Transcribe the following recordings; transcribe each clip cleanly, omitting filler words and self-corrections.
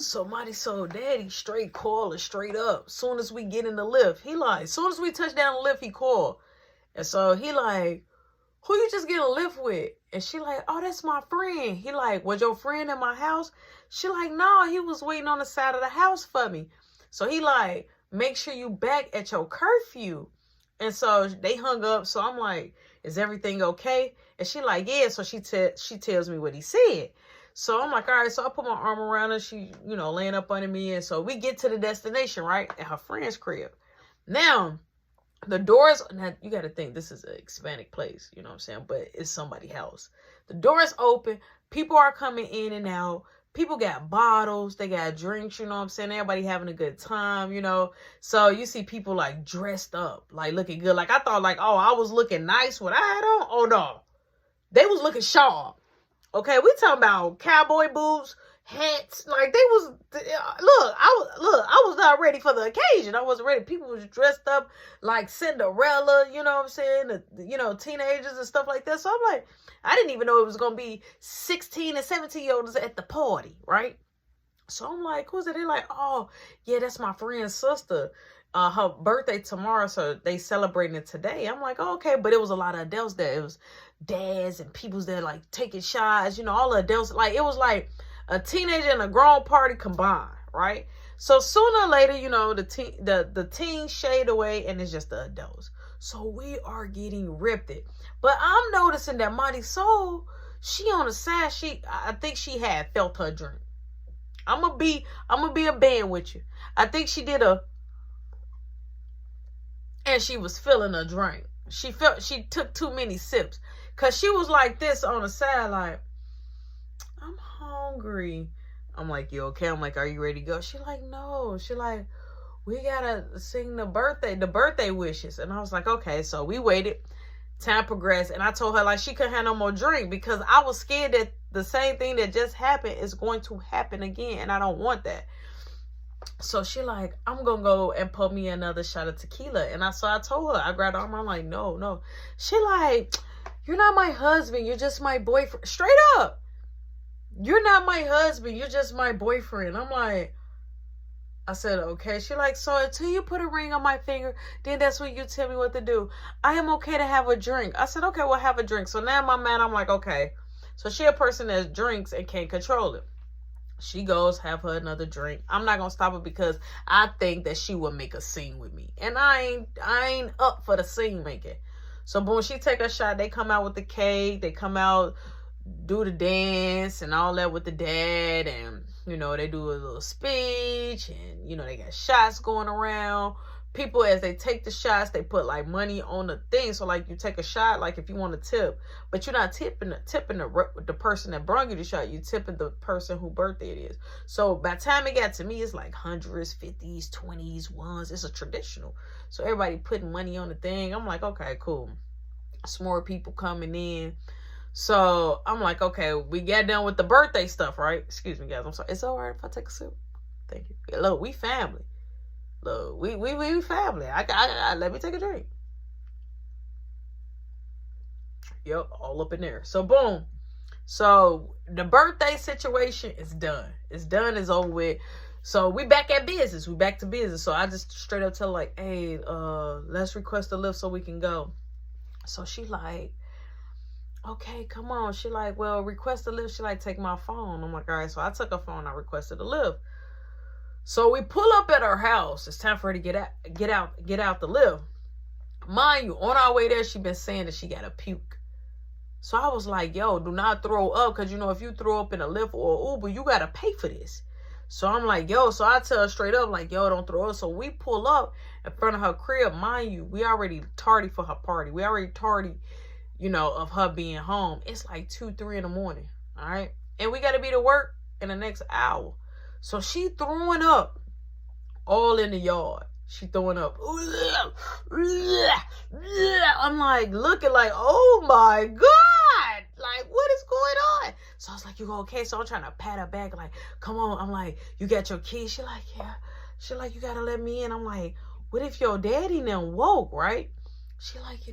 So Mighty Soul Daddy straight calling straight up. Soon as we get in the lift, he like, soon as we touch down the lift, he called. And so he like, who you just get a lift with? And she like, oh, that's my friend. He like, was your friend in my house? She like, no, he was waiting on the side of the house for me. So he like, make sure you back at your curfew. And so they hung up. So I'm like, is everything okay? And she like, yeah. So she tells me what he said. So I'm like, all right. So I put my arm around her. She, laying up under me. And so we get to the destination, right? At her friend's crib. Now, the doors, now you got to think this is a Hispanic place, you know what I'm saying? But it's somebody's house. The doors open. People are coming in and out. People got bottles. They got drinks, you know what I'm saying? Everybody having a good time, So you see people like dressed up, like looking good. Like I thought like, oh, I was looking nice what I had on. Oh, no. They was looking sharp. Okay, we talking about cowboy boots, hats. Like they was, I was not ready for the occasion. I wasn't ready. People was dressed up like Cinderella, you know what I'm saying? Teenagers and stuff like that. So I'm like, I didn't even know it was going to be 16 and 17-year-olds at the party, right? So I'm like, who's it? They're like, oh, yeah, that's my friend's sister. Her birthday tomorrow, so they celebrating it today. I'm like, oh, okay, but it was a lot of adults there. It was dads and people's there like taking shots, all the adults. Like it was like a teenager and a grown party combined, right? So sooner or later, the teen shade away and it's just the adults. So we are getting ripped it. But I'm noticing that Mighty Soul, she on the side, I think she had felt her drink. I'm gonna be a band with you. I think she did and she was feeling a drink. She took too many sips. Cause she was like this on the side, like, I'm hungry. I'm like, you okay? I'm like, are you ready to go? She like, no. She like, we gotta sing the birthday wishes. And I was like, okay. So we waited. Time progressed. And I told her like she couldn't have no more drink because I was scared that the same thing that just happened is going to happen again. And I don't want that. So she like, I'm going to go and pour me another shot of tequila. And I told her, I grabbed her arm. I'm like, no. She like, you're not my husband. You're just my boyfriend. Straight up. You're not my husband. You're just my boyfriend. I'm like, I said, okay. She like, so until you put a ring on my finger, then that's when you tell me what to do. I am okay to have a drink. I said, okay, we'll have a drink. So now in my mind, I'm like, okay. So she a person that drinks and can't control it. She goes, have her another drink. I'm not going to stop her because I think that she will make a scene with me. And I ain't up for the scene making. So boom, she take a shot. They come out with the cake. They come out, do the dance and all that with the dad. And, they do a little speech. And, they got shots going around. People, as they take the shots, they put like money on the thing. So like you take a shot, like if you want to tip, but you're not tipping the person that brought you the shot. You tipping the person whose birthday it is. So by the time it got to me, it's like hundreds, 50s, 20s, ones. It's a traditional. So everybody putting money on the thing. I'm like, okay, cool. Some more people coming in. So I'm like, okay, we got done with the birthday stuff, right? Excuse me, guys. I'm sorry. It's all right if I take a sip. Thank you. Look, we family. Look, we family. I let me take a drink. Yep, all up in there. So boom. So the birthday situation is done. It's done. It's over with. So we back at business. We back to business. So I just straight up tell her like, hey, let's request a lift so we can go. So she like, okay, come on. She like, well, request a lift. She like, take my phone. I'm like, all right. So I took her phone. I requested a lift. So we pull up at her house. It's time for her to get out the lift. Mind you, on our way there, she been saying that she got a puke. So I was like, yo, do not throw up. Because, if you throw up in a lift or Uber, you got to pay for this. So I'm like, yo. So I tell her straight up, like, yo, don't throw up. So we pull up in front of her crib. Mind you, we already tardy for her party. We already tardy, of her being home. It's like 2, 3 in the morning. All right. And we got to be to work in the next hour. So she throwing up all in the yard. She throwing up. I'm like looking like, oh my God. Like, what is going on? So I was like, you okay? So I'm trying to pat her back. Like, come on. I'm like, you got your keys? She like, yeah. She like, you got to let me in. I'm like, what if your daddy then woke, right? She like, he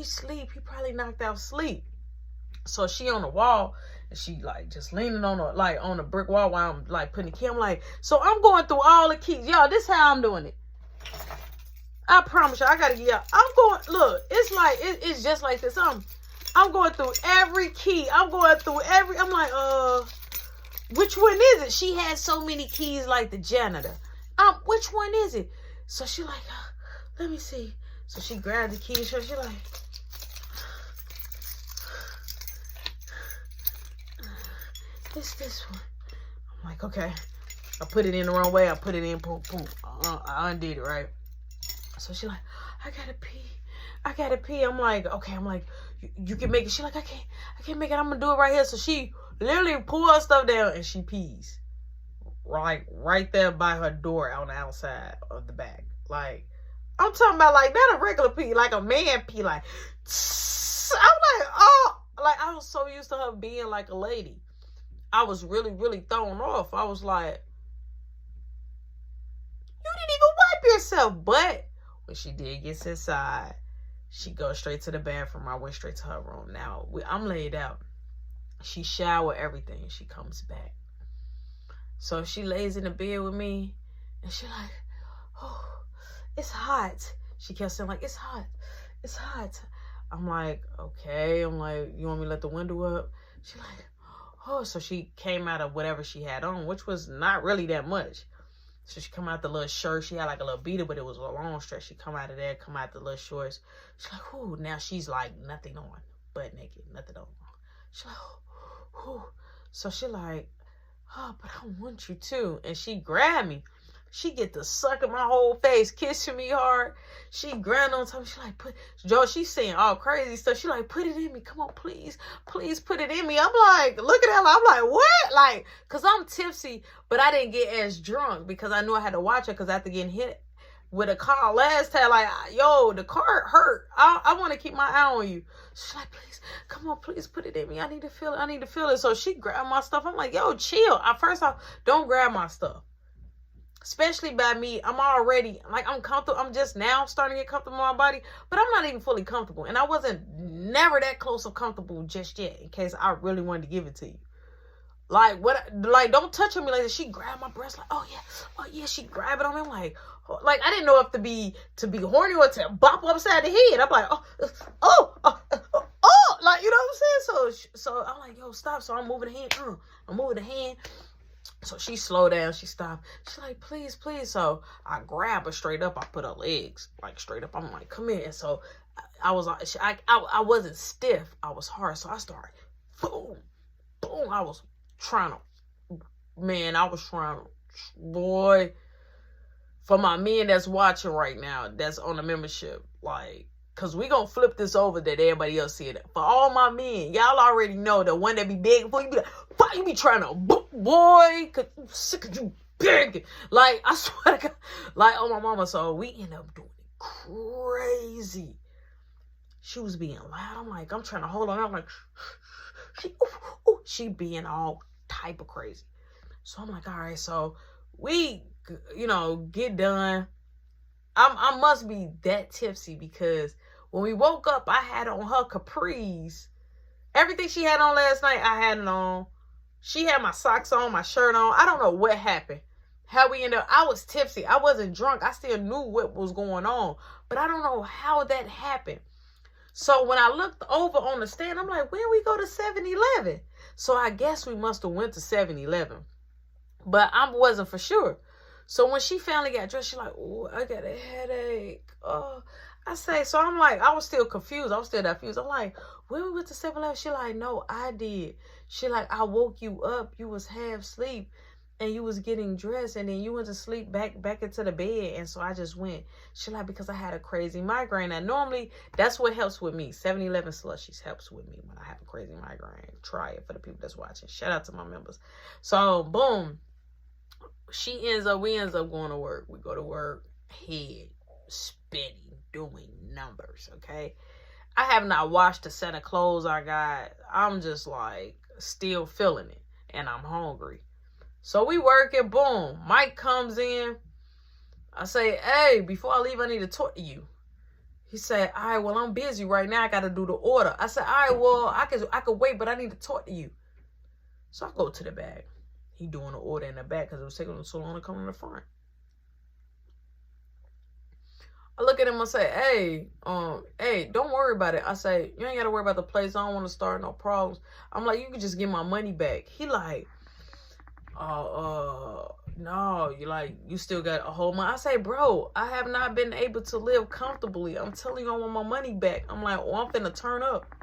sleep. He probably knocked out sleep. So she on the wall, and she like just leaning on the brick wall while I'm like putting the key. I'm like, so I'm going through all the keys. Y'all, this how I'm doing it. I promise you, I gotta get out. I'm going, look, it's like, it's just like this. I'm going through every key. I'm like, which one is it? She had so many keys like the janitor. Which one is it? So she like, let me see. So she grabbed the key. So she like, it's this one. I'm like, okay. I put it in the wrong way. I put it in, boom, boom. I undid it, right? So she like, I gotta pee. I'm like, okay. I'm like, you can make it. She like, I can't make it. I'm gonna do it right here. So she literally pulls her stuff down and she pees. Right there by her door on the outside of the back. Like, I'm talking about like not a regular pee, like a man pee. Like, I'm like, oh, like I was so used to her being like a lady. I was really, really thrown off. I was like, you didn't even wipe yourself. But when she did get inside, she goes straight to the bathroom. I went straight to her room. Now, I'm laid out. She showered everything. She comes back. So she lays in the bed with me. And she like, oh, it's hot. She kept saying like, it's hot. It's hot. I'm like, okay. I'm like, you want me to let the window up? She like, oh. So she came out of whatever she had on, which was not really that much. So she come out the little shirt. She had like a little beater, but it was a long stretch. She come out of there, come out the little shorts. She's like, ooh. Now she's like, nothing on. Butt naked, nothing on. She's like, ooh. So she like, oh, but I want you to. And she grabbed me. She get to sucking my whole face, kissing me hard. She grabbed on top. She like, she's saying all crazy stuff. She like, put it in me. Come on, please. Please put it in me. I'm like, look at her. I'm like, what? Like, because I'm tipsy, but I didn't get as drunk because I knew I had to watch her because after getting hit with a car last time, like, yo, the car hurt. I want to keep my eye on you. She's like, please, come on, please put it in me. I need to feel it. So she grabbed my stuff. I'm like, yo, chill. First off, don't grab my stuff. Especially by me, I'm already, like, I'm comfortable. I'm just now starting to get comfortable in my body, but I'm not even fully comfortable. And I wasn't never that close or comfortable just yet in case I really wanted to give it to you. Like, don't touch on me like that. She grabbed my breast like, oh yeah, she grabbed it on me. I'm like I didn't know if to be horny or to bop upside the head. I'm like, oh, like, you know what I'm saying? So I'm like, yo, stop. So I'm moving the hand. So she slowed down. She stopped. She's like, please. So I grab her straight up. I put her legs like straight up. I'm like, come here. And so I was like, I wasn't stiff. I was hard. So I started, boom. I was trying to, boy, for my men that's watching right now, that's on the membership, like, because we going to flip this over that everybody else see it. For all my men, y'all already know the one that be begging for you, be like, why you be trying to, boy, cause I'm sick of you begging. Like, I swear to God, like, oh my mama. So we end up doing it crazy. She was being loud. I'm like, I'm trying to hold on. I'm like, she being all type of crazy. So I'm like, all right, so we, get done. I must be that tipsy because when we woke up, I had on her capris. Everything she had on last night, I had it on. She had my socks on, my shirt on. I don't know what happened. How we ended up, I was tipsy. I wasn't drunk. I still knew what was going on. But I don't know how that happened. So when I looked over on the stand, I'm like, when we go to 7-Eleven? So I guess we must have went to 7-Eleven. But I wasn't for sure. So when she finally got dressed, she's like, oh, I got a headache. Oh, I say, so I'm like, I was still confused. I was still that confused. I'm like, when we went to 7-Eleven? She like, no, I did. She like, I woke you up. You was half asleep and you was getting dressed and then you went to sleep back into the bed. And so I just went. She like, because I had a crazy migraine. And normally that's what helps with me. 7-Eleven slushies helps with me when I have a crazy migraine. Try it for the people that's watching. Shout out to my members. So boom. We ends up going to work. We go to work, head spinning, doing numbers, okay? I have not washed the set of clothes I got. I'm just like still feeling it, and I'm hungry. So we working, boom. Mike comes in. I say, hey, before I leave, I need to talk to you. He said, all right, well, I'm busy right now. I got to do the order. I said, all right, well, I could wait, but I need to talk to you. So I go to the back. He doing the order in the back because it was taking him so long to come in the front. I look at him and say, hey, don't worry about it. I say, you ain't got to worry about the place. I don't want to start no problems. I'm like, you can just get my money back. He like, no, you still got a whole month. I say, bro, I have not been able to live comfortably. I'm telling you, I want my money back. I'm like, oh, I'm finna turn up.